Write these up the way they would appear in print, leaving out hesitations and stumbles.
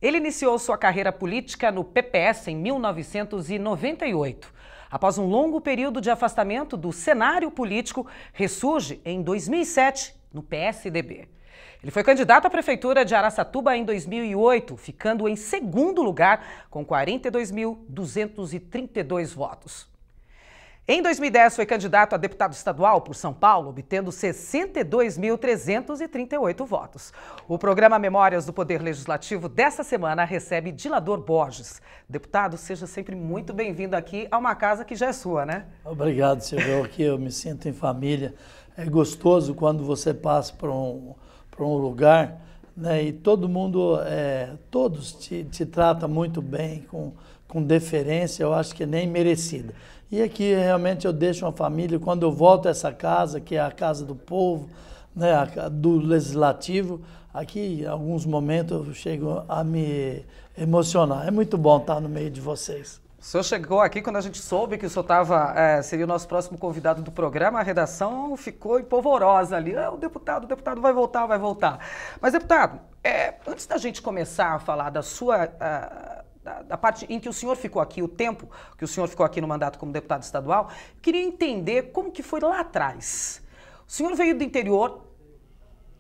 Ele iniciou sua carreira política no PPS em 1998. Após um longo período de afastamento do cenário político, ressurge em 2007 no PSDB. Ele foi candidato à prefeitura de Araçatuba em 2008, ficando em segundo lugar com 42.232 votos. Em 2010, foi candidato a deputado estadual por São Paulo, obtendo 62.338 votos. O programa Memórias do Poder Legislativo dessa semana recebe Dilador Borges. Deputado, seja sempre muito bem-vindo aqui a uma casa que já é sua, né? Obrigado, Silvio. Aqui eu me sinto em família. É gostoso quando você passa por um lugar, né, e todo mundo, todos te tratam muito bem, com deferência, eu acho que nem merecida. E aqui realmente eu deixo uma família, quando eu volto a essa casa, que é a casa do povo, né, do Legislativo, aqui em alguns momentos eu chego a me emocionar. É muito bom estar no meio de vocês. O senhor chegou aqui quando a gente soube que o senhor seria o nosso próximo convidado do programa, a redação ficou empolvorosa ali. O deputado vai voltar, vai voltar. Mas, deputado, antes da gente começar a falar da sua... da parte em que o senhor ficou aqui, o tempo que o senhor ficou aqui no mandato como deputado estadual, eu queria entender como que foi lá atrás. O senhor veio do interior,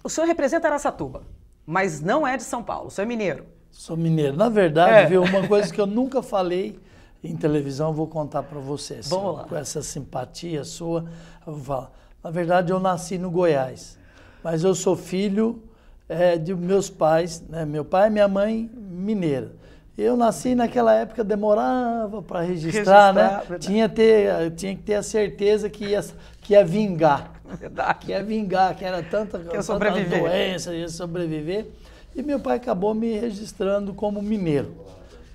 o senhor representa Araçatuba, mas não é de São Paulo, o senhor é mineiro. Sou mineiro. Na verdade, viu, uma coisa que eu nunca falei em televisão, eu vou contar para você. Vamos lá. Com essa simpatia sua, eu vou falar. Na verdade, eu nasci no Goiás, mas eu sou filho de meus pais, né? Meu pai e minha mãe mineira. Eu nasci naquela época, demorava para registrar, né? Tinha que ter a certeza que ia vingar. Verdade. Que ia vingar, que era tanta doença, ia sobreviver. E meu pai acabou me registrando como mineiro.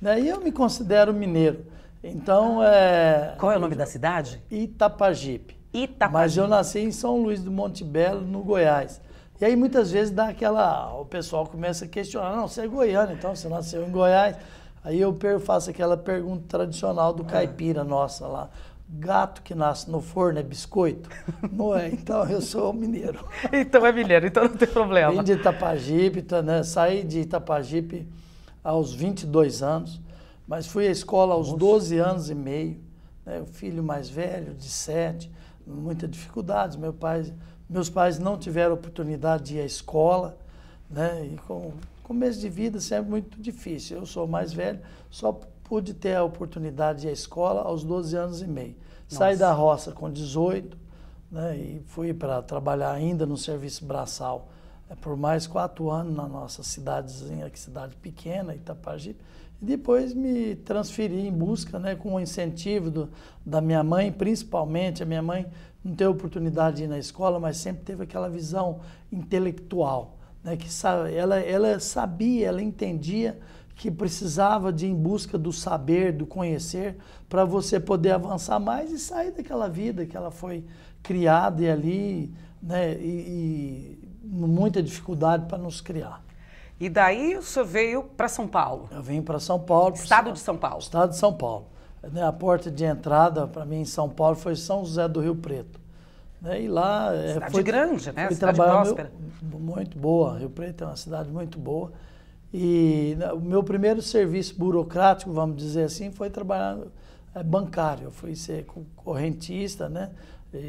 Né? E eu me considero mineiro. Então, qual é o nome da cidade? Itapajipe. Itapajipe. Mas eu nasci em São Luís do Monte Belo, no Goiás. E aí muitas vezes o pessoal começa a questionar, não, você é goiano, então você nasceu em Goiás. Aí eu faço aquela pergunta tradicional do caipira nossa lá. Gato que nasce no forno é biscoito? Não é, então eu sou mineiro. Então é mineiro, então não tem problema. Vim de Itapajipe, né? Saí de Itapajipe aos 22 anos, mas fui à escola aos 12 anos e meio. Né? O filho mais velho, de 7, muitas dificuldades. Meus pais não tiveram oportunidade de ir à escola, né? E com começo de vida sempre muito difícil. Eu sou mais velho, só pude ter a oportunidade de ir à escola aos 12 anos e meio. Nossa. Saí da roça com 18, né? E fui para trabalhar ainda no serviço braçal por mais 4 anos na nossa cidadezinha, que cidade pequena, Itapajipe. E depois me transferi em busca, né, com o incentivo da minha mãe, principalmente. A minha mãe não teve oportunidade de ir na escola, mas sempre teve aquela visão intelectual, né, que ela sabia, ela entendia que precisava de ir em busca do saber, do conhecer, para você poder avançar mais e sair daquela vida que ela foi criada e ali, né, e muita dificuldade para nos criar. E daí o senhor veio para São Paulo? Eu vim para São Paulo. Estado de São Paulo? Estado de São Paulo. A porta de entrada para mim em São Paulo foi São José do Rio Preto. E lá... Cidade grande, né? Cidade próspera. Muito boa. Rio Preto é uma cidade muito boa. E o meu primeiro serviço burocrático, vamos dizer assim, foi trabalhar bancário. Eu fui ser correntista, né?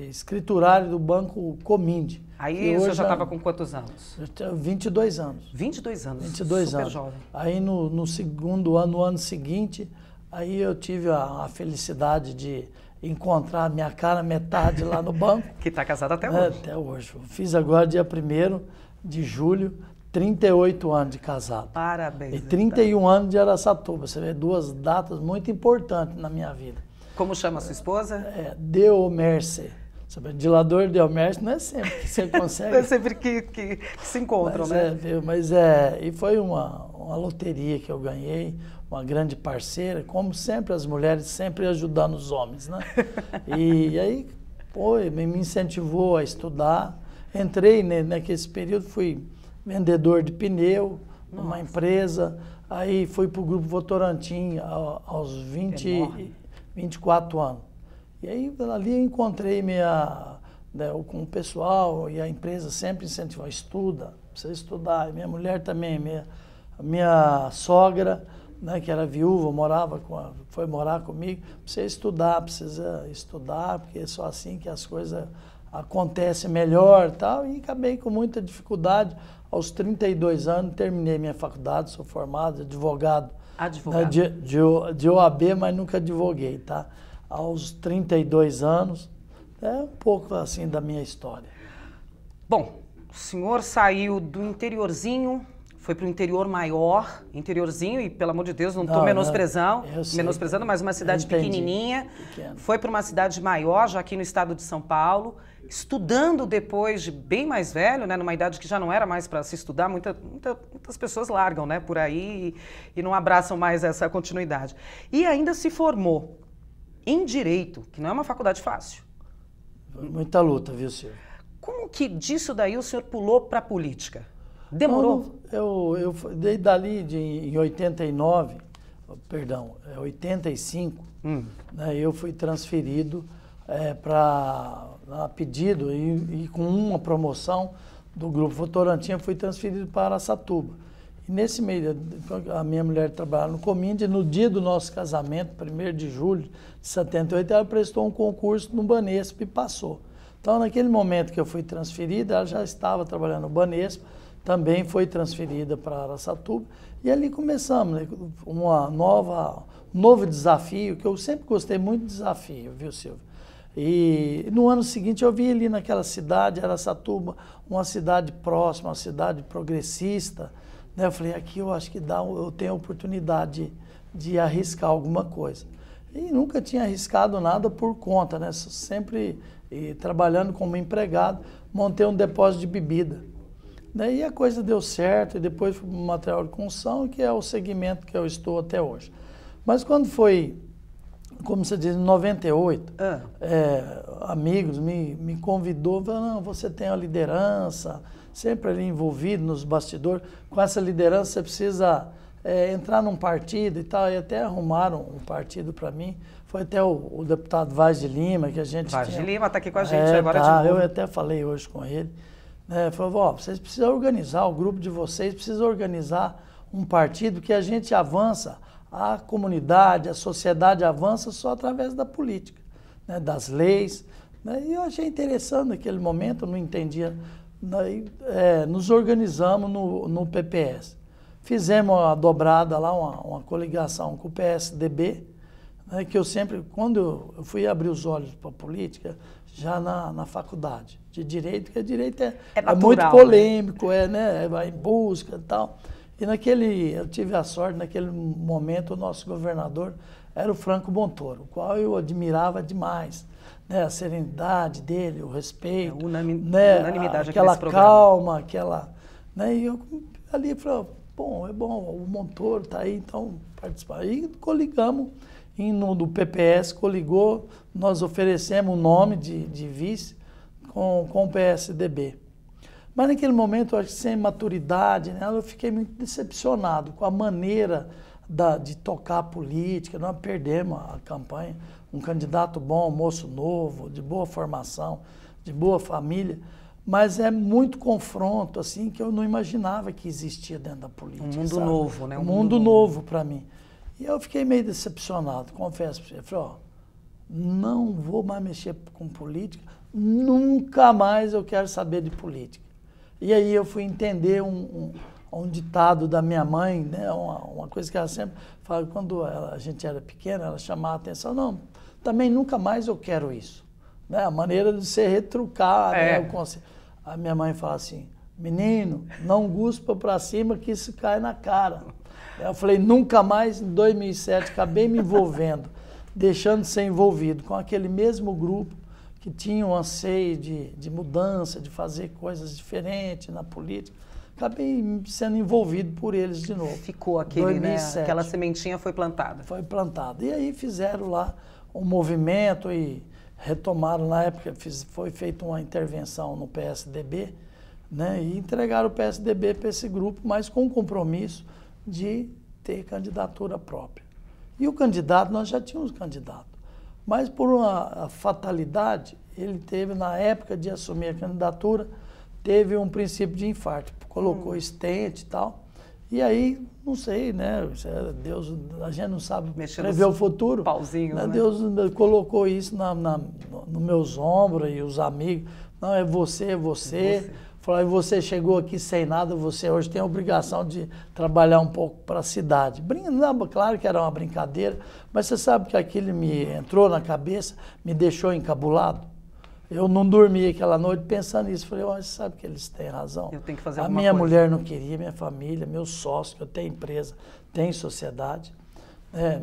Escriturário do Banco Cominde. Aí o senhor já estava com quantos anos? Eu tinha 22 anos. 22 anos? 22 super anos. Jovem. Aí no segundo ano, no ano seguinte, aí eu tive a felicidade de encontrar a minha cara metade lá no banco. Que está casado até hoje. Até hoje. Fiz agora dia 1º de julho, 38 anos de casado. Parabéns. E 31 anos de Araçatuba. Você vê 2 datas muito importantes na minha vida. Como chama a sua esposa? Deomerce. Dilador Deomerce não é sempre que você consegue. Não é sempre que se encontram, né? E foi uma loteria que eu ganhei, uma grande parceira, como sempre as mulheres sempre ajudando os homens, né? E aí me incentivou a estudar. Entrei naquele período, fui vendedor de pneu numa empresa, aí fui para o Grupo Votorantim aos 24 anos. E aí ali eu encontrei com o pessoal e a empresa sempre incentivou, estuda, precisa estudar. E minha mulher também, A minha sogra, né, que era viúva, foi morar comigo. Precisa estudar, porque é só assim que as coisas acontecem melhor e tal. E acabei com muita dificuldade. Aos 32 anos, terminei minha faculdade, sou formado, advogado. Advogado. Né, de OAB, mas nunca advoguei, tá? Aos 32 anos, é um pouco assim da minha história. Bom, o senhor saiu do interiorzinho, foi para o interior maior, interiorzinho, e pelo amor de Deus, não estou menosprezando, mas uma cidade pequenininha. Foi para uma cidade maior, já aqui no estado de São Paulo, estudando depois de bem mais velho, né, numa idade que já não era mais para se estudar. Muitas pessoas largam, né, por aí e não abraçam mais essa continuidade. E ainda se formou em Direito, que não é uma faculdade fácil. Muita luta, viu, Silvio? Como que disso daí o senhor pulou para a política? Demorou? Eu dei dali em 89, perdão, 85, né, eu fui transferido a pedido e com uma promoção do Grupo Votorantim, eu fui transferido para Araçatuba. E nesse meio, a minha mulher trabalhava no Cominde, e no dia do nosso casamento, 1º de julho de 78, ela prestou um concurso no Banespa e passou. Então, naquele momento que eu fui transferida, ela já estava trabalhando no Banespa, também foi transferida para Araçatuba, e ali começamos, né, um novo desafio, que eu sempre gostei muito de desafio, viu, Silvio? E no ano seguinte eu vi ali naquela cidade, Araçatuba, uma cidade próxima, uma cidade progressista, né? Eu falei, aqui eu acho que eu tenho a oportunidade de arriscar alguma coisa. E nunca tinha arriscado nada por conta, né? Sempre trabalhando como empregado, montei um depósito de bebida. Daí a coisa deu certo, e depois fui para o material de construção, que é o segmento que eu estou até hoje. Mas quando foi, como você diz, em 98, amigos me convidou, falaram, não, você tem a liderança, sempre ali envolvido nos bastidores, com essa liderança você precisa entrar num partido e tal, e até arrumaram um partido para mim. Foi até o deputado Vaz de Lima, que a gente Vaz de Lima está aqui com a gente agora de novo. Eu até falei hoje com ele. Falou, vocês precisam organizar, o grupo de vocês precisa organizar um partido que a gente avança, a comunidade, a sociedade avança só através da política, né, das leis. Né, e eu achei interessante naquele momento, eu não entendia. Nos organizamos no PPS. Fizemos a dobrada lá, uma coligação com o PSDB, né, que eu sempre, quando eu fui abrir os olhos para a política, já na faculdade de Direito, que Direito é muito polêmico, né, vai em busca e tal. E eu tive a sorte, naquele momento, o nosso governador era o Franco Montoro, o qual eu admirava demais, né, a serenidade dele, o respeito, unanimidade aquela calma, né, e eu ali falei, bom, o Montoro está aí, então participar. E coligamos, do PPS, coligou, nós oferecemos o nome de vice com o PSDB. Mas naquele momento, eu acho que sem maturidade, né, eu fiquei muito decepcionado com a maneira de tocar a política. Nós perdemos a campanha, um candidato bom, moço novo, de boa formação, de boa família, mas é muito confronto, assim, que eu não imaginava que existia dentro da política. Um mundo novo, né? Um mundo novo para mim. E eu fiquei meio decepcionado, confesso para você. Eu falei, não vou mais mexer com política, nunca mais eu quero saber de política. E aí eu fui entender um ditado da minha mãe, né? Uma coisa que ela sempre fala, quando a gente era pequena, ela chamava a atenção, não, também nunca mais eu quero isso. Né? A maneira de você retrucar, né, o conceito. A minha mãe fala assim, menino, não guspa para cima que isso cai na cara. Eu falei, nunca mais, em 2007, acabei me envolvendo, deixando de ser envolvido com aquele mesmo grupo que tinha um anseio de mudança, de fazer coisas diferentes na política. Acabei sendo envolvido por eles de novo. Ficou aquele, 2007. Né? Aquela sementinha foi plantada. Foi plantada. E aí fizeram lá um movimento e retomaram, na época, foi feita uma intervenção no PSDB, né? E entregaram o PSDB para esse grupo, mas com o compromisso de ter candidatura própria. E o candidato, nós já tínhamos candidato. Mas por uma fatalidade, ele teve, na época de assumir a candidatura, teve um princípio de infarto. Colocou estente e tal, E aí, não sei, né? Deus, a gente não sabe Mexendo prever o futuro. pauzinhos, né? Deus colocou isso nos meus ombros e os amigos. Não, é você, é você. Falou, e você chegou aqui sem nada, você hoje tem a obrigação de trabalhar um pouco para a cidade. Claro que era uma brincadeira, mas você sabe que aquilo me entrou na cabeça, me deixou encabulado. Eu não dormi aquela noite pensando nisso. Falei, você sabe que eles têm razão. Eu tenho que fazer a alguma minha coisa. mulher não queria, minha família, meus sócios, eu tenho empresa, tenho sociedade.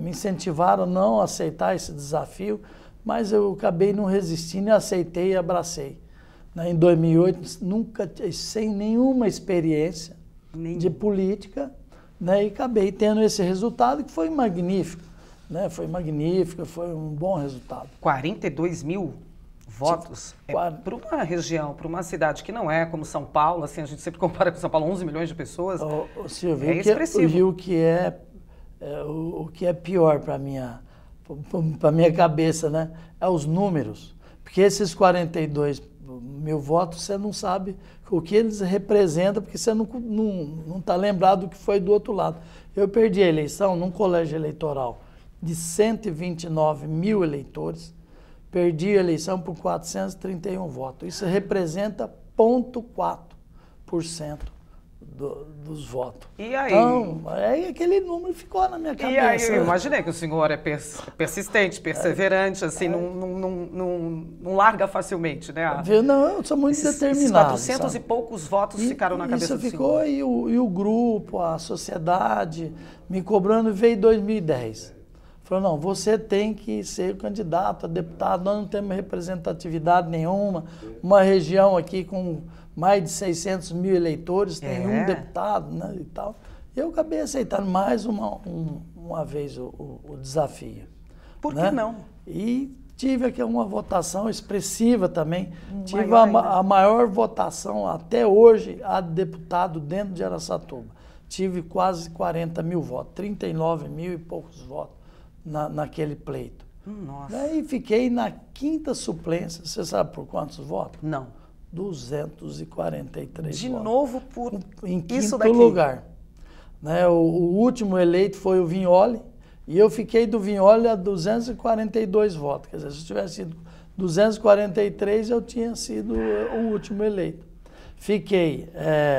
Me incentivaram a não aceitar esse desafio, mas eu acabei não resistindo e aceitei e abracei. Em 2008, nunca, sem nenhuma experiência de política, e acabei tendo esse resultado que foi magnífico. Foi magnífico, foi um bom resultado. 42 mil votos para uma região, para uma cidade que não é como São Paulo, assim, a gente sempre compara com São Paulo, 11 milhões de pessoas, Silvio, é expressivo. E o que é pior para minha cabeça, né? É os números. Porque esses 42 mil votos, você não sabe o que eles representam, porque você não está lembrado do que foi do outro lado. Eu perdi a eleição num colégio eleitoral de 129 mil eleitores, perdi a eleição por 431 votos. Isso representa 0,4% dos votos. E aí? Então, aí aquele número ficou na minha cabeça. E aí, eu imaginei que o senhor é persistente, perseverante, assim, não larga facilmente, né? Não, eu sou muito determinado. Esses 400 sabe? E poucos votos ficaram na cabeça do senhor. Isso ficou, e o grupo, a sociedade, me cobrando, veio em 2010. Falou, não, você tem que ser candidato a deputado, nós não temos representatividade nenhuma, uma região aqui com mais de 600 mil eleitores, tem um deputado, né, e tal. E eu acabei aceitando mais uma vez o desafio. Por que não? E tive aqui uma votação expressiva também. Tive a maior votação até hoje a deputado dentro de Araçatuba. Tive quase 40 mil votos, 39 mil e poucos votos naquele pleito. Nossa. Daí fiquei na 5ª suplência. Você sabe por quantos votos? Não. 243 de votos. Novo em isso 5º daqui. lugar. O último eleito foi o Vignoli, e eu fiquei do Vignoli a 242 votos. Quer dizer, se eu tivesse sido 243, eu tinha sido o último eleito. Fiquei,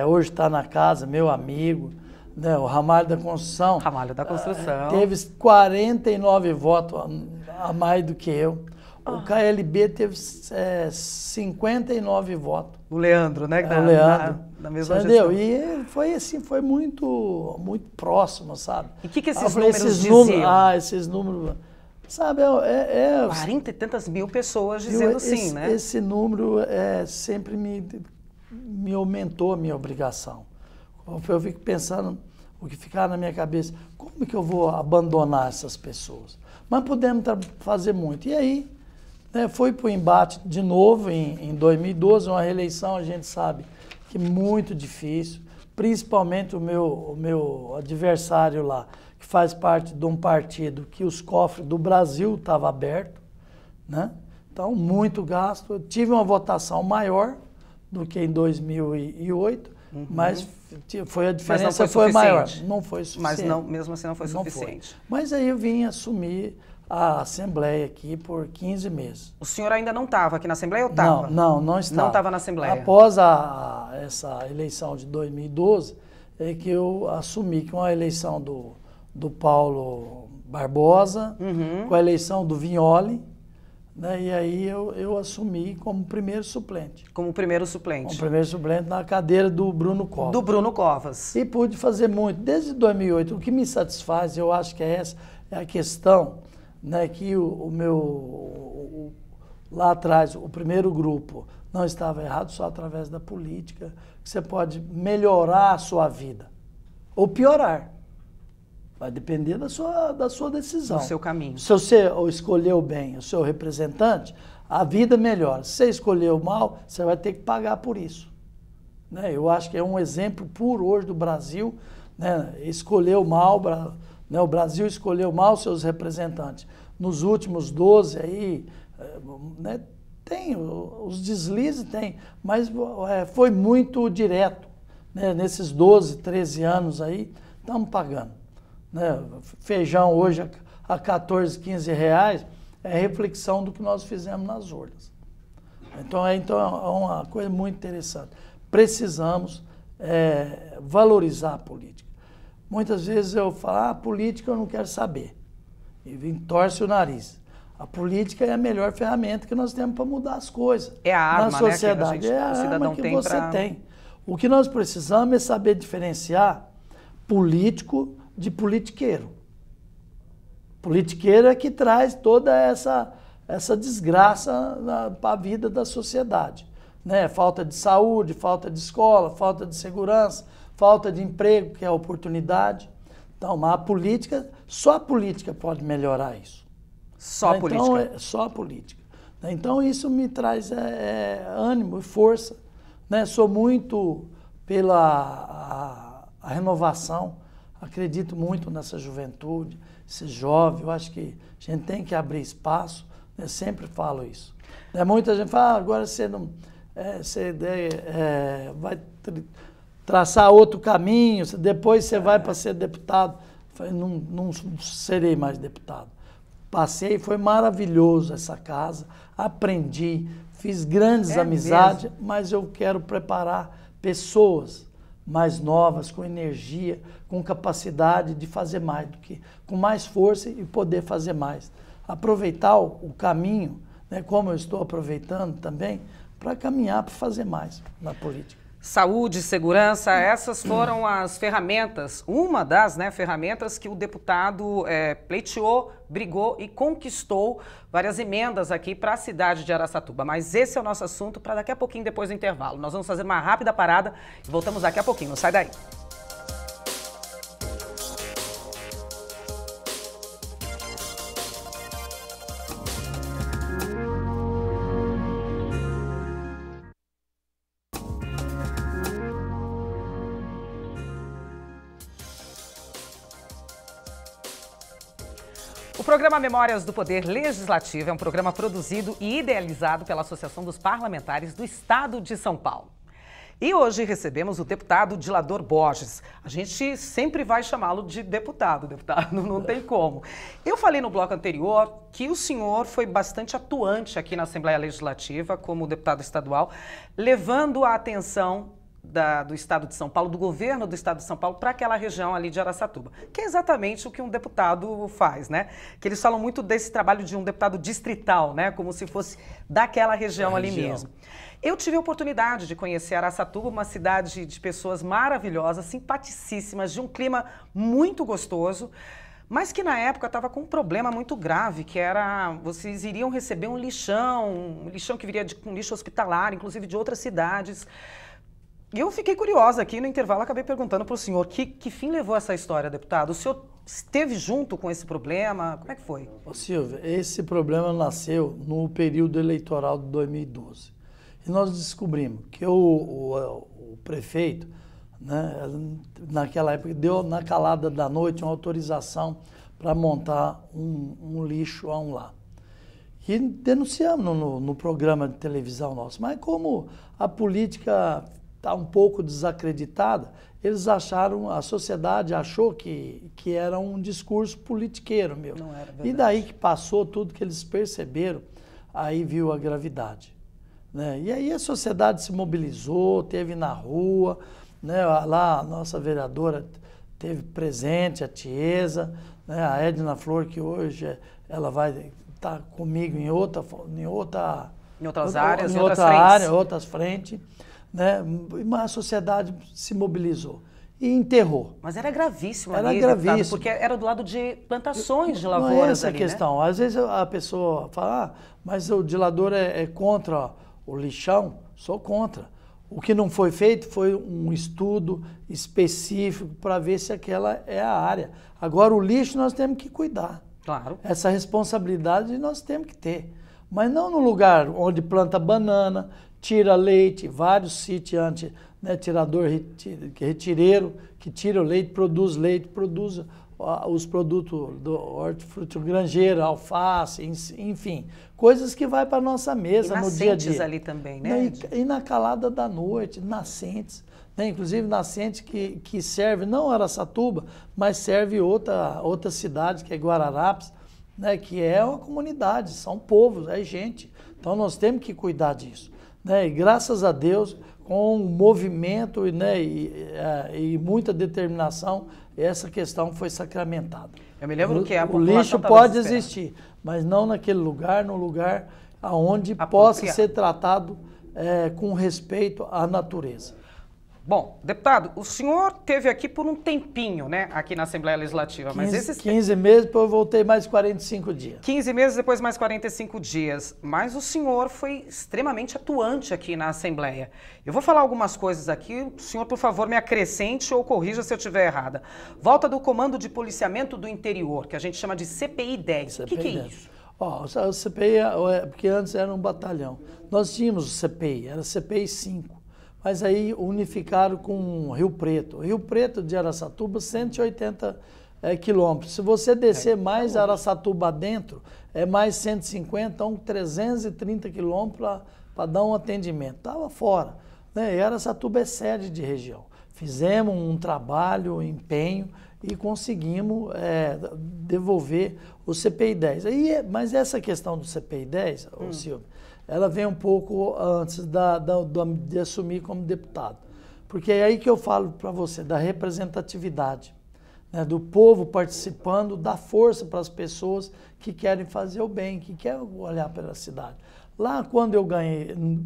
hoje está na casa, meu amigo, o Ramalho da Construção. Ramalho da Construção. Teve 49 votos a mais do que eu. O KLB teve 59 votos. O Leandro, né? O Leandro. Na mesma entendeu? gestão. E foi assim, foi muito próximo, sabe? E o que esses números diziam? Esses números, sabe, 40 e tantas mil pessoas dizendo sim, né? Esse número sempre me aumentou a minha obrigação. Eu fico pensando, o que ficava na minha cabeça, como que eu vou abandonar essas pessoas? Mas podemos fazer muito. E aí, foi para o embate de novo em 2012, uma reeleição, a gente sabe que muito difícil, principalmente o meu adversário lá, que faz parte de um partido que os cofres do Brasil estavam abertos, né? Então, muito gasto. Eu tive uma votação maior do que em 2008, mas a diferença foi maior. Não foi suficiente. Mas mesmo assim não foi suficiente. Mas aí eu vim assumir a Assembleia aqui por 15 meses. O senhor ainda não estava aqui na Assembleia ou estava? Não estava. Não estava na Assembleia. Após essa eleição de 2012, é que eu assumi que uma eleição do Paulo Barbosa, com a eleição do Vignoli, né, e aí eu assumi como primeiro suplente. Como primeiro suplente. Como primeiro suplente na cadeira do Bruno Covas. Do Bruno Covas. E pude fazer muito. Desde 2008, o que me satisfaz, eu acho que é a questão, né, que lá atrás, o primeiro grupo não estava errado, só através da política, que você pode melhorar a sua vida ou piorar. Vai depender da sua decisão. Do seu caminho. Se você escolheu bem o seu representante, a vida melhora. Se você escolheu mal, você vai ter que pagar por isso. Né? Eu acho que é um exemplo puro hoje do Brasil, né? Escolheu mal, né? O Brasil escolheu mal seus representantes. Nos últimos 12 aí, né? Tem os deslizes, tem, mas foi muito direto. né? Nesses 12, 13 anos aí, estamos pagando. Né? Feijão hoje a 14, 15 reais é reflexão do que nós fizemos nas urnas. Então é uma coisa muito interessante. Precisamos valorizar a política. Muitas vezes eu falo, política eu não quero saber. E torce o nariz. A política é a melhor ferramenta que nós temos para mudar as coisas. É a arma, na sociedade. Né, é a arma que você pra... tem. O que nós precisamos é saber diferenciar político de politiqueiro. Politiqueiro é que traz toda essa desgraça para a vida da sociedade. Né? Falta de saúde, falta de escola, falta de segurança, falta de emprego, que é a oportunidade. Então, mas a política, só a política pode melhorar isso. Só a política? Então, só a política. Então, isso me traz ânimo e força. Né? Sou muito pela a renovação, acredito muito nessa juventude, esse jovem, eu acho que a gente tem que abrir espaço, eu sempre falo isso. Muita gente fala, agora você não vai traçar outro caminho, depois você vai para ser deputado. Eu falei, não serei mais deputado. Passei, foi maravilhoso essa casa, aprendi, fiz grandes amizades, mas eu quero preparar pessoas mais novas, com energia, com capacidade de fazer mais do que, com mais força e poder fazer mais. Aproveitar o caminho, né, como eu estou aproveitando também, para caminhar, para fazer mais na política. Saúde, segurança, essas foram as ferramentas, uma das ferramentas que o deputado pleiteou, brigou e conquistou várias emendas aqui para a cidade de Araçatuba. Mas esse é o nosso assunto para daqui a pouquinho, depois do intervalo. Nós vamos fazer uma rápida parada e voltamos daqui a pouquinho. Não sai daí. O programa Memórias do Poder Legislativo é um programa produzido e idealizado pela Associação dos Parlamentares do Estado de São Paulo. E hoje recebemos o deputado Dilador Borges. A gente sempre vai chamá-lo de deputado, não tem como. Eu falei no bloco anterior que o senhor foi bastante atuante aqui na Assembleia Legislativa como deputado estadual, levando a atenção do Estado de São Paulo, do governo do Estado de São Paulo, para aquela região ali de Araçatuba, que é exatamente o que um deputado faz, né? Que eles falam muito desse trabalho de um deputado distrital, né? Como se fosse daquela região ali mesmo. Eu tive a oportunidade de conhecer Araçatuba, uma cidade de pessoas maravilhosas, simpaticíssimas, de um clima muito gostoso, mas que na época estava com um problema muito grave, que era, vocês iriam receber um lixão que viria com lixo hospitalar, inclusive de outras cidades. E eu fiquei curiosa aqui no intervalo, acabei perguntando para o senhor que fim levou essa história, deputado? O senhor esteve junto com esse problema? Como é que foi? Ô Silvia, esse problema nasceu no período eleitoral de 2012. E nós descobrimos que o prefeito, né, naquela época, deu na calada da noite uma autorização para montar um lixo lá. E denunciamos no programa de televisão nosso. Mas como a política está um pouco desacreditada, eles acharam, a sociedade achou que era um discurso politiqueiro meu. Não era verdade. E daí que passou tudo que eles perceberam, aí viu a gravidade. Né? E aí a sociedade se mobilizou, teve na rua, né? Lá a nossa vereadora teve presente, a Tiesa, né? A Edna Flor, que hoje ela vai estar comigo em outras áreas, outras frentes. Né? Mas a sociedade se mobilizou e enterrou. Mas era gravíssimo ali, gravíssimo. Deputado, Porque era do lado de plantações de lavouras. Não é essa ali, a questão. Né? Às vezes a pessoa fala, mas o dilador é contra o lixão. Sou contra. O que não foi feito foi um estudo específico para ver se aquela é a área. Agora, o lixo nós temos que cuidar. Claro. Essa responsabilidade nós temos que ter. Mas não no lugar onde planta banana, tira leite, vários sítios antes, né, tirador retireiro, que tira o leite, produz os produtos do hortifruti granjeiro, alface, enfim, coisas que vai para a nossa mesa no dia a dia. Ali também, né? E na calada da noite, nascentes, né? Inclusive nascente que serve não Araçatuba, mas serve outra cidade, que é Guararapes, né? Que é uma comunidade, são povos, é gente. Então nós temos que cuidar disso, né? E graças a Deus, com um movimento, né? E muita determinação, essa questão foi sacramentada. Eu me lembro que a o lixo pode existir, mas não naquele lugar, num lugar onde possa ser tratado com respeito à natureza. Bom, deputado, o senhor esteve aqui por um tempinho, né, aqui na Assembleia Legislativa. 15 meses, depois eu voltei mais 45 dias. 15 meses, depois mais 45 dias. Mas o senhor foi extremamente atuante aqui na Assembleia. Eu vou falar algumas coisas aqui, o senhor, por favor, me acrescente ou corrija se eu estiver errada. Volta do Comando de Policiamento do Interior, que a gente chama de CPI 10. O que é isso? O CPI, porque antes era um batalhão. Nós tínhamos o CPI, era CPI 5. Mas aí unificaram com Rio Preto. Rio Preto de Araçatuba, 180 quilômetros. Se você descer mais Araçatuba dentro, é mais 150, então 330 quilômetros para dar um atendimento. Estava fora, né? E Araçatuba é sede de região. Fizemos um trabalho, um empenho e conseguimos devolver o CPI 10. Mas essa questão do CPI 10, Silvio, ela vem um pouco antes de assumir como deputado. Porque é aí que eu falo para você da representatividade, né, do povo participando, da força para as pessoas que querem fazer o bem, que querem olhar pela cidade. Lá quando eu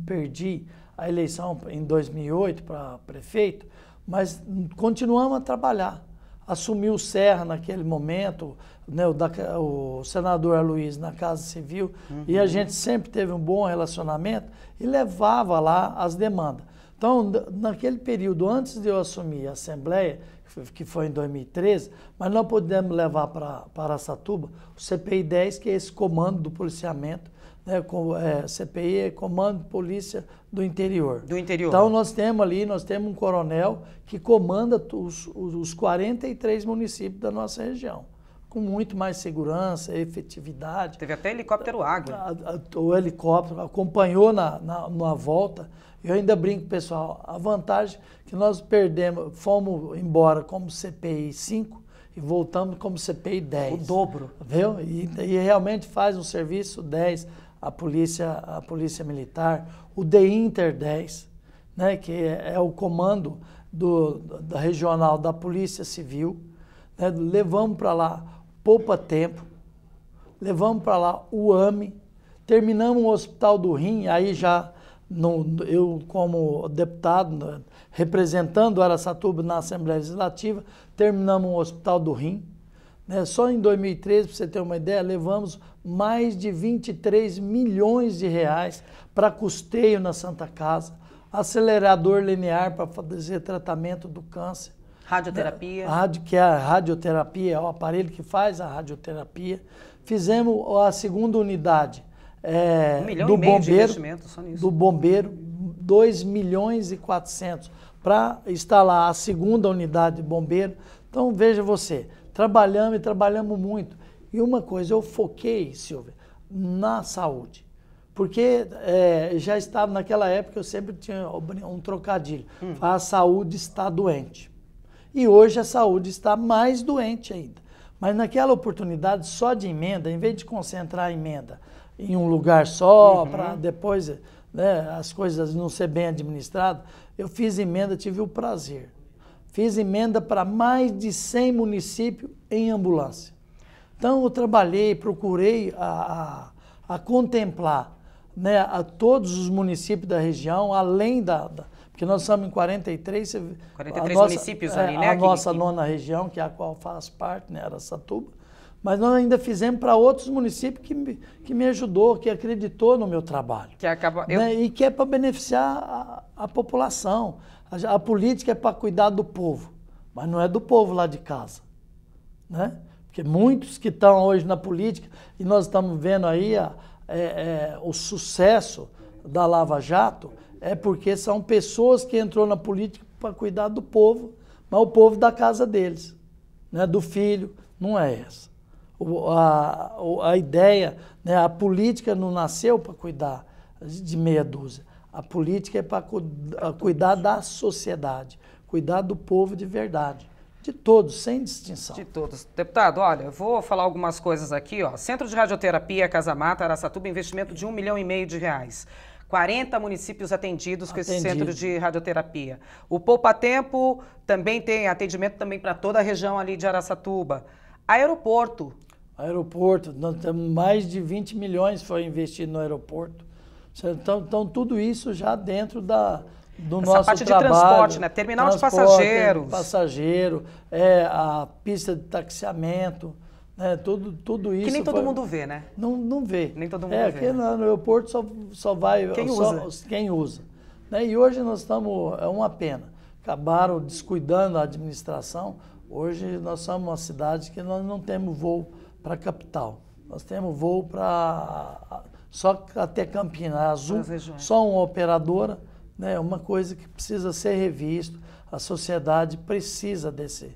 perdi a eleição em 2008 para prefeito, mas continuamos a trabalhar. Assumiu o Serra naquele momento, né, o senador Aloysio na Casa Civil, e a gente sempre teve um bom relacionamento e levava lá as demandas. Então, naquele período, antes de eu assumir a Assembleia, que foi em 2013, mas não podemos levar para Araçatuba o CPI 10, que é esse comando do policiamento, né, CPI é Comando de Polícia do Interior. Do interior. Então nós temos um coronel que comanda os 43 municípios da nossa região, com muito mais segurança, efetividade. Teve até helicóptero água. O helicóptero acompanhou na volta. Eu ainda brinco, pessoal, a vantagem que nós fomos embora como CPI 5 e voltamos como CPI 10. O dobro. Viu? E realmente faz um serviço 10, a polícia militar, o DEINTER 10, né, que é o comando da regional da Polícia Civil, né, levamos para lá Poupa Tempo, levamos para lá o AME, terminamos o Hospital do Rim, aí já eu como deputado, representando Araçatuba na Assembleia Legislativa, terminamos o Hospital do Rim. Só em 2013, para você ter uma ideia, levamos mais de 23 milhões de reais para custeio na Santa Casa, acelerador linear para fazer tratamento do câncer. Radioterapia. Que é a radioterapia, é o aparelho que faz a radioterapia. Fizemos a segunda unidade $1,5 milhão de investimento só nisso. Do bombeiro, 2 milhões e 400 para instalar a segunda unidade de bombeiro. Então, veja você, trabalhamos muito. E uma coisa, eu foquei, Silvia, na saúde. Porque já estava, naquela época, eu sempre tinha um trocadilho. A saúde está doente. E hoje a saúde está mais doente ainda. Mas naquela oportunidade, só de emenda, em vez de concentrar a emenda em um lugar só, para depois, né, as coisas não ser bem administradas, eu fiz emenda, tive o prazer. Fiz emenda para mais de 100 municípios em ambulância. Então eu trabalhei, procurei a contemplar, né, a todos os municípios da região, além porque nós estamos em 43 municípios ali, né? A nossa nona região, que é a qual faz parte, né, Araçatuba. Mas nós ainda fizemos para outros municípios que me ajudou, que acreditou no meu trabalho. Né, e que é para beneficiar a população. A política é para cuidar do povo, mas não é do povo lá de casa, né? Porque muitos que estão hoje na política, e nós estamos vendo aí o sucesso da Lava Jato, é porque são pessoas que entrou na política para cuidar do povo, mas o povo da casa deles, né? Do filho, não é essa. A ideia, né? A política não nasceu para cuidar de meia dúzia. A política é para cuidar da sociedade, cuidar do povo de verdade, de todos, sem distinção. De todos. Deputado, olha, eu vou falar algumas coisas aqui, ó. Centro de Radioterapia Casa Mata, Araçatuba, investimento de R$ 1,5 milhão. 40 municípios atendidos com esse centro de radioterapia. O Poupa Tempo também tem atendimento também para toda a região ali de Araçatuba. Aeroporto. Aeroporto, nós temos mais de 20 milhões foi investido no aeroporto. Então tudo isso já dentro do nosso parte trabalho. De transporte, né? Terminal de passageiros. Passageiro, a pista de taxiamento, né? Tudo isso. Que nem todo mundo vê, né? Não vê. Nem todo mundo vê. Aqui no aeroporto só vai quem usa. Né? E hoje nós estamos, é uma pena, acabaram descuidando a administração. Hoje nós somos uma cidade que nós não temos voo para a capital. Nós temos voo só até Campina Azul, só uma operadora, né? Uma coisa que precisa ser revisto. A sociedade precisa desse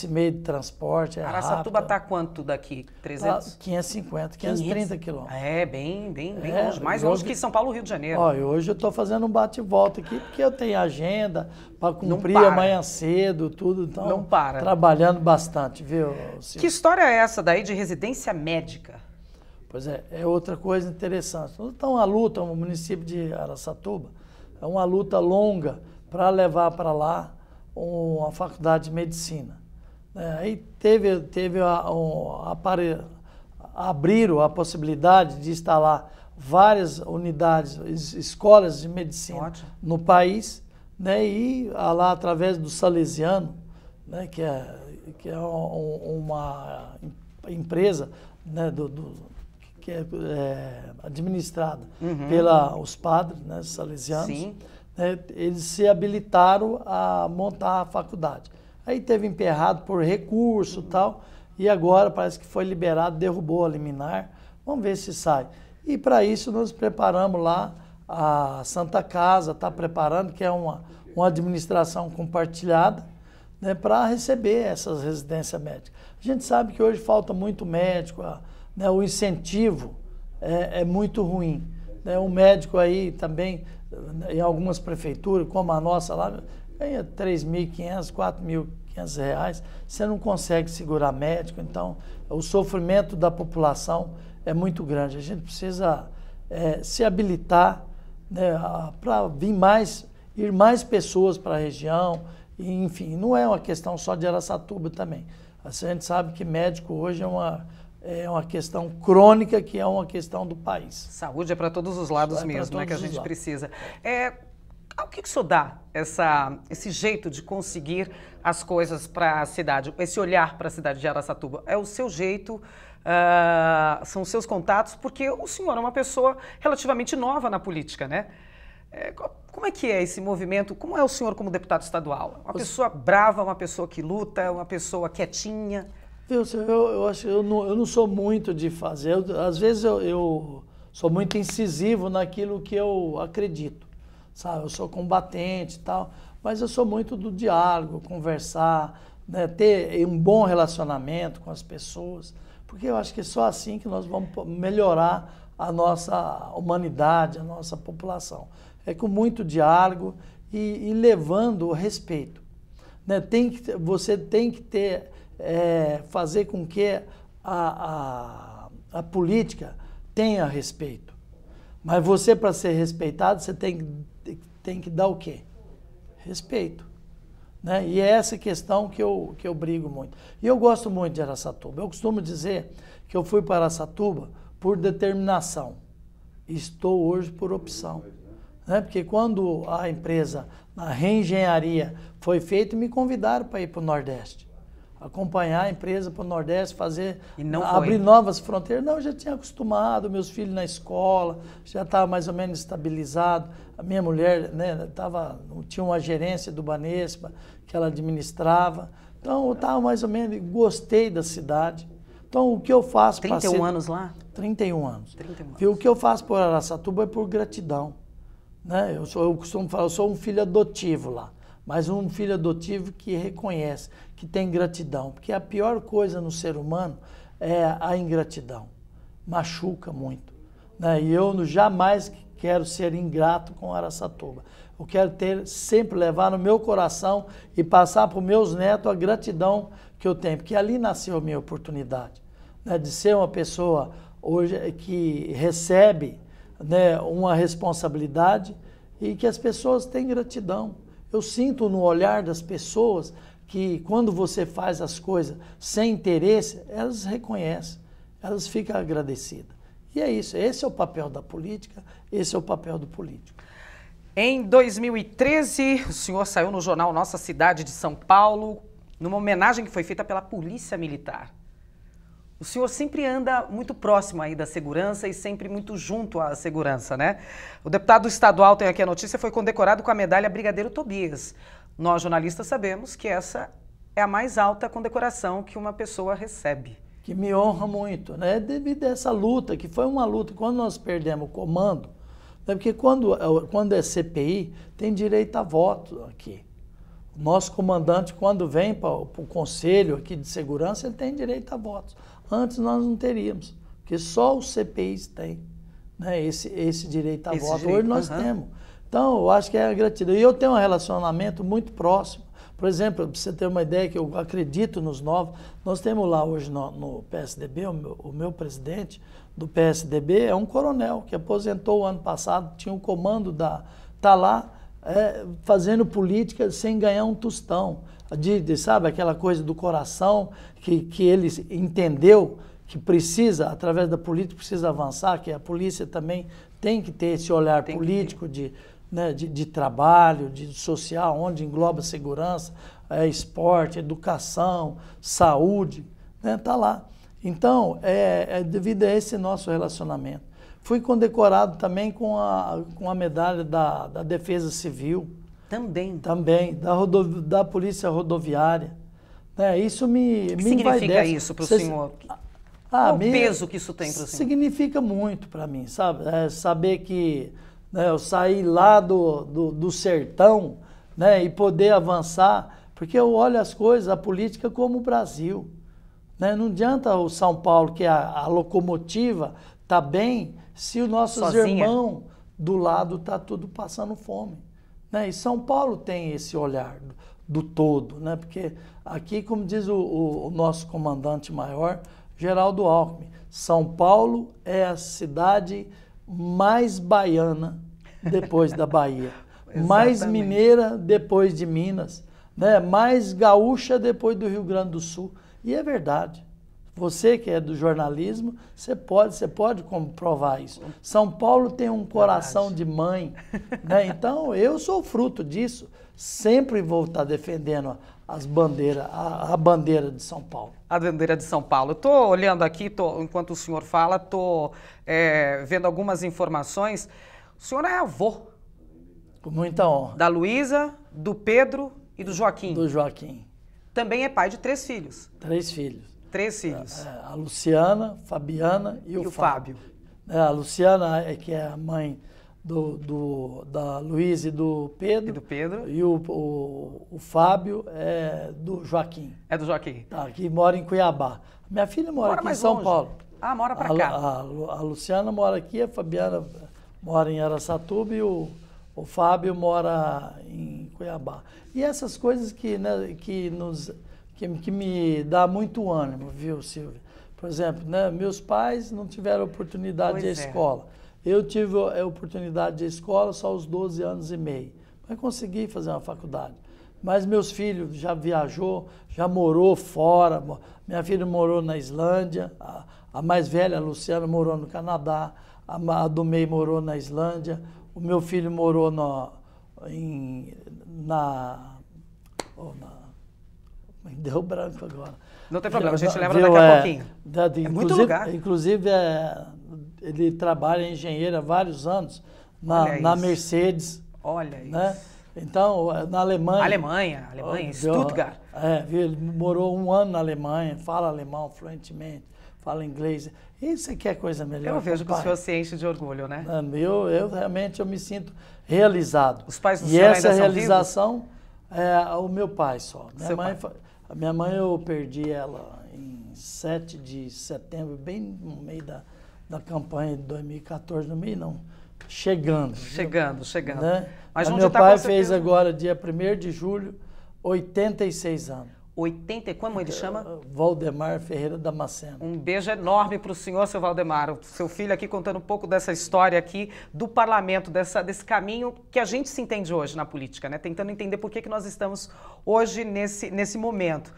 meio de transporte. Araçatuba está quanto daqui? 300? 550, 530 quilômetros. É, bem longe. Mais longe que São Paulo, Rio de Janeiro. Ó, hoje eu estou fazendo um bate-volta aqui, porque eu tenho agenda para cumprir amanhã cedo, tudo. Então, não para. Trabalhando bastante, viu, Silvio? Que história é essa daí de residência médica? Pois é outra coisa interessante. Então, uma luta, o município de Araçatuba, é uma luta longa para levar para lá uma faculdade de medicina. Aí abriram a possibilidade de instalar várias unidades, escolas de medicina no país, né? E lá através do Salesiano, né? que é uma empresa, né? que é administrada pelos padres, né? Salesianos. Sim. Né? Eles se habilitaram a montar a faculdade. Aí teve emperrado por recurso e tal, e agora parece que foi liberado, derrubou a liminar. Vamos ver se sai. E para isso nós preparamos lá, a Santa Casa está preparando, que é uma administração compartilhada, né, para receber essas residências médicas. A gente sabe que hoje falta muito médico, né, o incentivo é muito ruim. Né, o médico aí também, em algumas prefeituras, como a nossa lá, ganha R$ 3.500, R$ 4.500, você não consegue segurar médico, então o sofrimento da população é muito grande. A gente precisa se habilitar, né, para ir mais pessoas para a região, e, enfim, não é uma questão só de Araçatuba também. A gente sabe que médico hoje é uma questão crônica, que é uma questão do país. Saúde é para todos os lados mesmo, né, que a gente precisa. Ao que o senhor dá esse jeito de conseguir as coisas para a cidade, esse olhar para a cidade de Araçatuba? É o seu jeito, são os seus contatos, porque o senhor é uma pessoa relativamente nova na política, né? Como é que é esse movimento? Como é o senhor como deputado estadual? Uma pessoa brava, uma pessoa que luta, uma pessoa quietinha? Eu acho que eu não sou muito de fazer. Às vezes eu sou muito incisivo naquilo que eu acredito. Sabe, eu sou combatente e tal, mas eu sou muito do diálogo, conversar, né, ter um bom relacionamento com as pessoas, porque eu acho que é só assim que nós vamos melhorar a nossa humanidade, a nossa população. É com muito diálogo e levando o respeito. Né? Você tem que fazer com que a política tenha respeito. Mas você, para ser respeitado, você tem que dar o quê? Respeito. Né? E é essa questão que eu brigo muito. E eu gosto muito de Araçatuba. Eu costumo dizer que eu fui para Araçatuba por determinação. Estou hoje por opção. Né? Porque quando a empresa, na reengenharia, foi feita, me convidaram para ir para o Nordeste. Acompanhar a empresa para o Nordeste, abrir novas fronteiras. Não, eu já tinha acostumado, meus filhos na escola, já estava mais ou menos estabilizado. A minha mulher, né, tinha uma gerência do Banespa que ela administrava. Então, eu estava mais ou menos, gostei da cidade. Então, o que eu faço... 31 anos lá? 31 anos. 31 anos. O que eu faço por Araçatuba é por gratidão. Né? Eu costumo falar, eu sou um filho adotivo lá. Mas um filho adotivo que reconhece, que tem gratidão. Porque a pior coisa no ser humano é a ingratidão. Machuca muito. Né? E eu jamais quero ser ingrato com Araçatuba. Eu quero sempre levar no meu coração e passar para os meus netos a gratidão que eu tenho, porque ali nasceu a minha oportunidade, né, de ser uma pessoa hoje que recebe, né, uma responsabilidade e que as pessoas têm gratidão. Eu sinto no olhar das pessoas que quando você faz as coisas sem interesse, elas reconhecem, elas ficam agradecidas. E é isso, esse é o papel da política, esse é o papel do político. Em 2013, o senhor saiu no jornal Nossa Cidade de São Paulo, numa homenagem que foi feita pela Polícia Militar. O senhor sempre anda muito próximo aí da segurança e sempre muito junto à segurança, né? O deputado estadual, tem aqui a notícia, foi condecorado com a medalha Brigadeiro Tobias. Nós, jornalistas, sabemos que essa é a mais alta condecoração que uma pessoa recebe. Que me honra muito, né? Devido a essa luta, que foi uma luta, quando nós perdemos o comando, né? Porque quando é CPI, tem direito a voto aqui. O nosso comandante, quando vem para o conselho aqui de segurança, ele tem direito a votos. Antes nós não teríamos, porque só os CPIs têm, né, esse direito a voto. Hoje nós temos. Então, eu acho que é a gratidão. E eu tenho um relacionamento muito próximo. Por exemplo, para você ter uma ideia que eu acredito nos novos, nós temos lá hoje no PSDB, o meu presidente do PSDB é um coronel que aposentou o ano passado, tinha o comando tá lá fazendo política sem ganhar um tostão. Sabe, aquela coisa do coração que ele entendeu que precisa, através da política, precisa avançar, que a polícia também tem que ter esse olhar político de trabalho, de social, onde engloba segurança, esporte, educação, saúde, né, tá lá. Então, devido a esse nosso relacionamento. Fui condecorado também com a medalha da Defesa Civil. Também? Também, da Polícia Rodoviária. Isso me O que significa isso para o senhor? Qual o peso que isso tem para o senhor? Significa muito para mim, sabe? Saber que, né, eu saí lá do sertão, né, e poder avançar, porque eu olho as coisas, a política como o Brasil. Né? Não adianta o São Paulo, que é a locomotiva, tá bem, se os nossos irmãos do lado tá tudo passando fome. Né? E São Paulo tem esse olhar do todo, né? Porque aqui, como diz o nosso comandante maior, Geraldo Alckmin, São Paulo é a cidade mais baiana depois da Bahia, mais mineira depois de Minas, né? Mais gaúcha depois do Rio Grande do Sul. E é verdade. Você que é do jornalismo, você pode comprovar isso. São Paulo tem um coração de mãe, né? Então, eu sou fruto disso. Sempre vou estar defendendo as bandeiras, a bandeira de São Paulo. A bandeira de São Paulo. Eu estou olhando aqui, enquanto o senhor fala, estou vendo algumas informações. O senhor é avô. Com muita honra. Da Luísa, do Pedro e do Joaquim. Do Joaquim. Também é pai de 3 filhos. 3 filhos. 3 filhos. A Luciana, Fabiana e o Fábio. A Luciana que é a mãe da Luísa e do Pedro. E do Pedro. E o Fábio é do Joaquim. É do Joaquim. Tá, que mora em Cuiabá. Minha filha mora aqui em São Paulo. Ah, mora pra cá. A Luciana mora aqui, a Fabiana mora em Araçatuba e o Fábio mora em Cuiabá. E essas coisas que me dá muito ânimo, viu, Silvia? Por exemplo, né, meus pais não tiveram oportunidade de ir à escola. Eu tive a oportunidade de ir à escola só aos 12 anos e meio. Mas consegui fazer uma faculdade. Mas meus filhos já viajou, já morou fora. Minha filha morou na Islândia, a mais velha, a Luciana, morou no Canadá, a do meio morou na Islândia, o meu filho morou deu branco agora. Não tem problema, a gente lembra daqui a pouquinho. É muito lugar. Inclusive, ele trabalha em engenheiro há vários anos na Mercedes. Olha né? Isso. Então, na Alemanha. Alemanha, Stuttgart. Ele morou 1 ano na Alemanha, fala alemão fluentemente, fala inglês. Isso aqui é coisa melhor. Eu vejo que o senhor se enche de orgulho, né? Eu realmente me sinto realizado. Os pais do e senhor essa ainda realização é o meu pai só. A minha mãe eu perdi ela em 7 de setembro, bem no meio da campanha de 2014, no meio não, chegando. Chegando. Né? Mas meu pai fez agora, dia 1º de julho, 86 anos. 80, como ele chama? Valdemar Ferreira Damasceno. Um beijo enorme para o senhor, seu Valdemar, o seu filho aqui contando um pouco dessa história aqui do parlamento, desse caminho que a gente se entende hoje na política, né? Tentando entender por que nós estamos hoje nesse momento.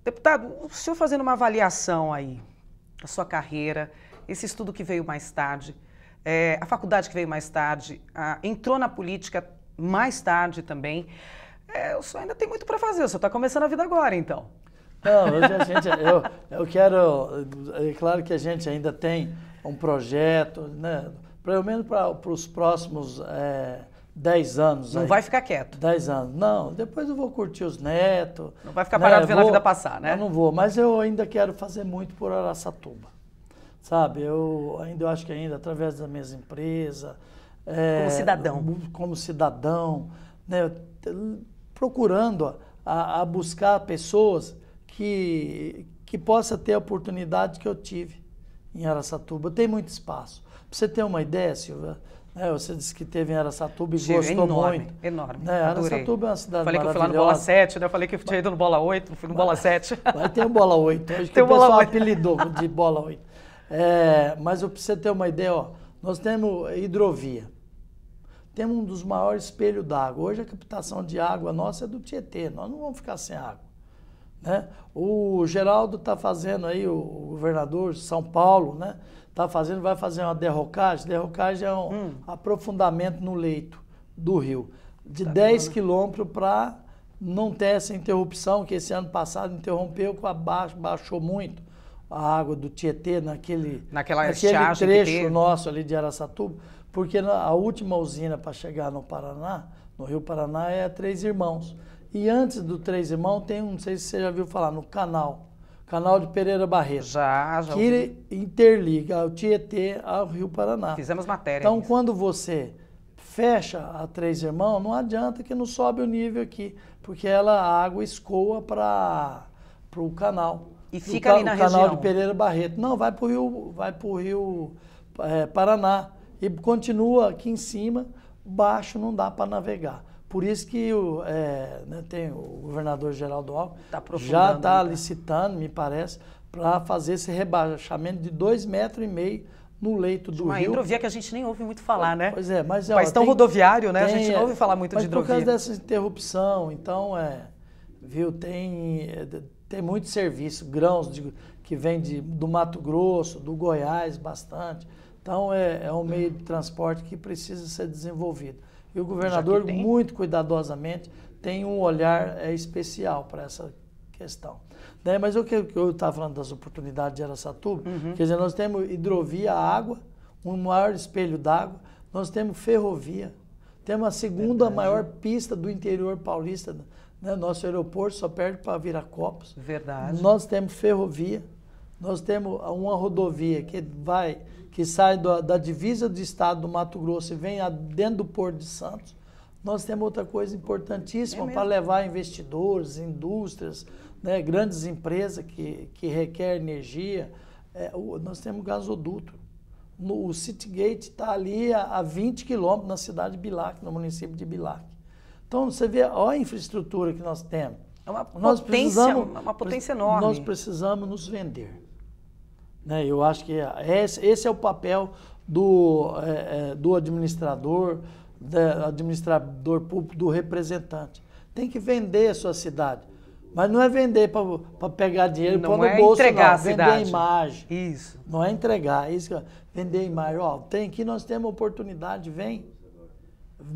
Deputado, o senhor fazendo uma avaliação aí da sua carreira, esse estudo que veio mais tarde, a faculdade que veio mais tarde, entrou na política mais tarde também. O senhor ainda tem muito para fazer, o senhor está começando a vida agora, então. Não, hoje eu quero... É claro que a gente ainda tem um projeto, né? Pelo menos para os próximos 10 anos. Não vai ficar quieto. 10 anos. Não, depois eu vou curtir os netos. Não vai ficar parado vendo a vida passar, né? Eu não vou, mas eu ainda quero fazer muito por Araçatuba. Sabe, eu acho que ainda, através das minhas empresas... Como cidadão. Né? Procurando a buscar pessoas que possam ter a oportunidade que eu tive em Araçatuba. Tem muito espaço. Para você ter uma ideia, Silvia, né, você disse que esteve em Araçatuba e gostou muito. Enorme, né? Araçatuba é uma cidade falei maravilhosa. Que eu fui lá no Bola 7, né? Eu falei que eu tinha ido no Bola 8, fui no Bola 7. Vai ter o Bola 8, hoje que o pessoal apelidou de Bola 8. Mas para você ter uma ideia, ó, nós temos hidrovia. Temos um dos maiores espelhos d'água. Hoje a captação de água nossa é do Tietê. Nós não vamos ficar sem água. Né? O Geraldo está fazendo aí, o governador de São Paulo, né? Vai fazer uma derrocagem. Derrocagem é um aprofundamento no leito do rio. De 10 quilômetros para não ter essa interrupção, que esse ano passado interrompeu, baixou muito a água do Tietê naquele trecho nosso ali de Araçatuba. Porque a última usina para chegar no Paraná, no Rio Paraná, é a Três Irmãos. E antes do Três Irmãos tem não sei se você já viu falar, no canal de Pereira Barreto. Já que interliga o Tietê ao Rio Paraná. Fizemos matéria. Então, quando você fecha a Três Irmãos, não adianta que não sobe o nível aqui, porque a água escoa para o canal. E fica ali na região. O canal de Pereira Barreto. Não, vai para o Rio Paraná. E continua aqui em cima, baixo não dá para navegar. Por isso que tem o governador Geraldo Alckmin já está licitando, me parece, para fazer esse rebaixamento de 2,5 metros no leito do rio. Uma hidrovia que a gente nem ouve muito falar, né? Pois é, mas... País tão rodoviário, né? A gente não ouve falar muito de hidrovia. Mas por causa dessa interrupção, então, tem muito serviço, grãos que vem do Mato Grosso, do Goiás, bastante. Então, é um meio de transporte que precisa ser desenvolvido. E o governador, muito cuidadosamente, tem um olhar especial para essa questão. Mas o que eu estava falando das oportunidades de Araçatuba, quer dizer, nós temos hidrovia, água, um maior espelho d'água, nós temos ferrovia, temos a segunda maior pista do interior paulista, né? Nosso aeroporto só perde para Viracopos. Verdade. Nós temos ferrovia, nós temos uma rodovia que sai da divisa do estado do Mato Grosso e vem dentro do Porto de Santos. Nós temos outra coisa importantíssima para levar investidores, indústrias, né, grandes empresas que requerem energia. Nós temos gasoduto. O Citygate está ali a 20 quilômetros na cidade de Bilac, no município de Bilac. Então, você vê, olha a infraestrutura que nós temos. É uma potência enorme. Nós precisamos nos vender. Né? Eu acho que esse é o papel do administrador público, do representante. Tem que vender a sua cidade. Mas não é vender para pegar dinheiro e pôr no bolso, entregar não. Vender a imagem. Isso. Não é entregar, vender a imagem. Aqui nós temos oportunidade, vem.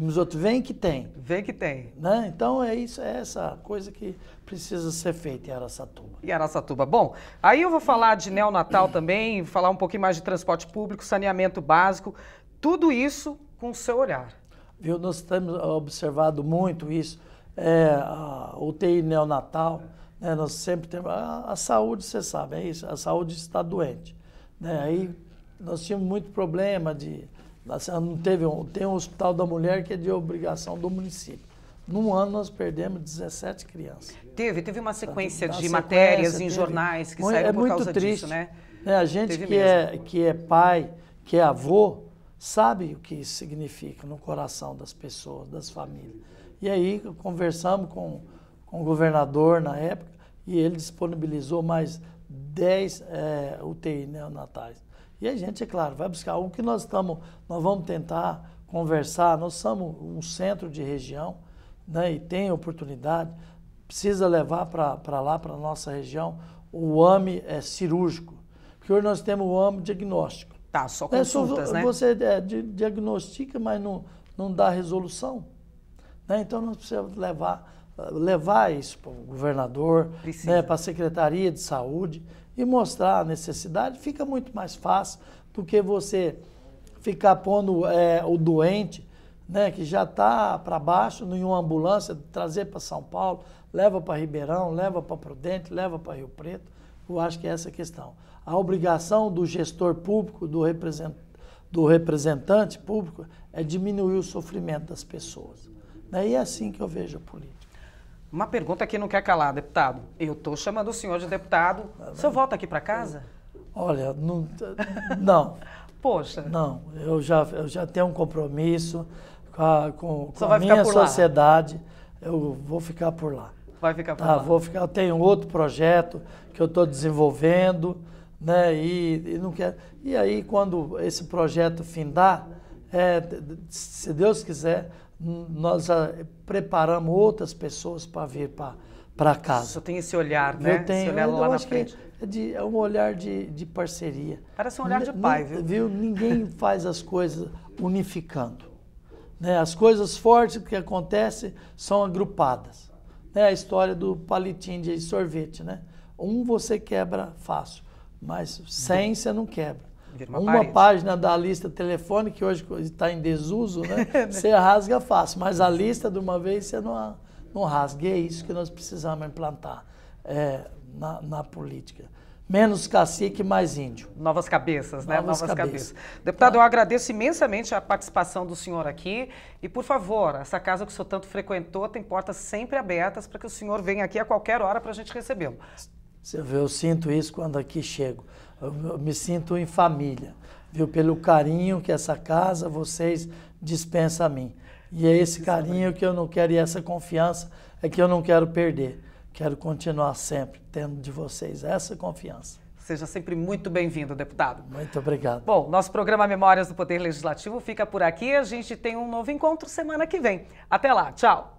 Os outros vem que tem. Vem que tem. Né? Então é essa coisa que precisa ser feita em Araçatuba. Em Araçatuba. Bom, aí eu vou falar de neonatal também, falar um pouquinho mais de transporte público, saneamento básico, tudo isso com o seu olhar. Viu? Nós temos observado muito isso, a UTI neonatal, né? Nós sempre temos a saúde, você sabe, é isso, a saúde está doente. Né? Aí nós tínhamos muito problema tem um hospital da mulher que é de obrigação do município. Num ano nós perdemos 17 crianças. Teve uma sequência de matérias em jornais que saíram por causa disso, né? A gente que é pai, que é avô, sabe o que isso significa no coração das pessoas, das famílias. E aí conversamos com o governador na época e ele disponibilizou mais 10 UTI neonatais. E a gente, é claro, vai buscar. O que nós vamos tentar conversar, nós somos um centro de região, né, e tem oportunidade, precisa levar para lá, para a nossa região, o AME cirúrgico, porque hoje nós temos o AME diagnóstico. Tá, só consultas, né? Você diagnostica, mas não dá resolução. Né? Então nós precisamos levar isso para o governador, né, para a Secretaria de Saúde e mostrar a necessidade. Fica muito mais fácil do que você ficar pondo o doente, né, que já está para baixo, em uma ambulância, trazer para São Paulo, leva para Ribeirão, leva para Prudente, leva para Rio Preto. Eu acho que é essa a questão. A obrigação do gestor público, do representante público, é diminuir o sofrimento das pessoas. Né? E é assim que eu vejo a política. Uma pergunta que não quer calar, deputado. Eu estou chamando o senhor de deputado. O senhor volta aqui para casa? Olha, não. Poxa. Não, eu já tenho um compromisso com a minha sociedade. Eu vou ficar por lá. Vai ficar por lá? Vou ficar. Eu tenho outro projeto que eu estou desenvolvendo, né? E não quero. E aí, quando esse projeto findar, se Deus quiser, nós preparamos outras pessoas para vir para casa. Você tem esse olhar, né? Eu tenho. Esse olhar lá eu na acho frente. que é um olhar de parceria. Parece um olhar de pai, viu? Ninguém faz as coisas unificando. Né? As coisas fortes que acontecem são agrupadas. Né? A história do palitinho de sorvete, né? Você quebra fácil, mas 100 você não quebra. Uma página da lista telefônica, que hoje está em desuso, né? Você rasga fácil, mas a lista de uma vez você não rasga. E é isso que nós precisamos implantar na política. Menos cacique, mais índio. Novas cabeças, né? Novas cabeças. Deputado, eu agradeço imensamente a participação do senhor aqui. E, por favor, essa casa que o senhor tanto frequentou tem portas sempre abertas para que o senhor venha aqui a qualquer hora para a gente recebê-lo. Você vê, eu sinto isso quando aqui chego. Eu me sinto em família, viu? Pelo carinho que essa casa, vocês dispensam a mim. E é esse carinho que eu não quero e essa confiança é que eu não quero perder. Quero continuar sempre tendo de vocês essa confiança. Seja sempre muito bem-vindo, deputado. Muito obrigado. Bom, nosso programa Memórias do Poder Legislativo fica por aqui. A gente tem um novo encontro semana que vem. Até lá, tchau!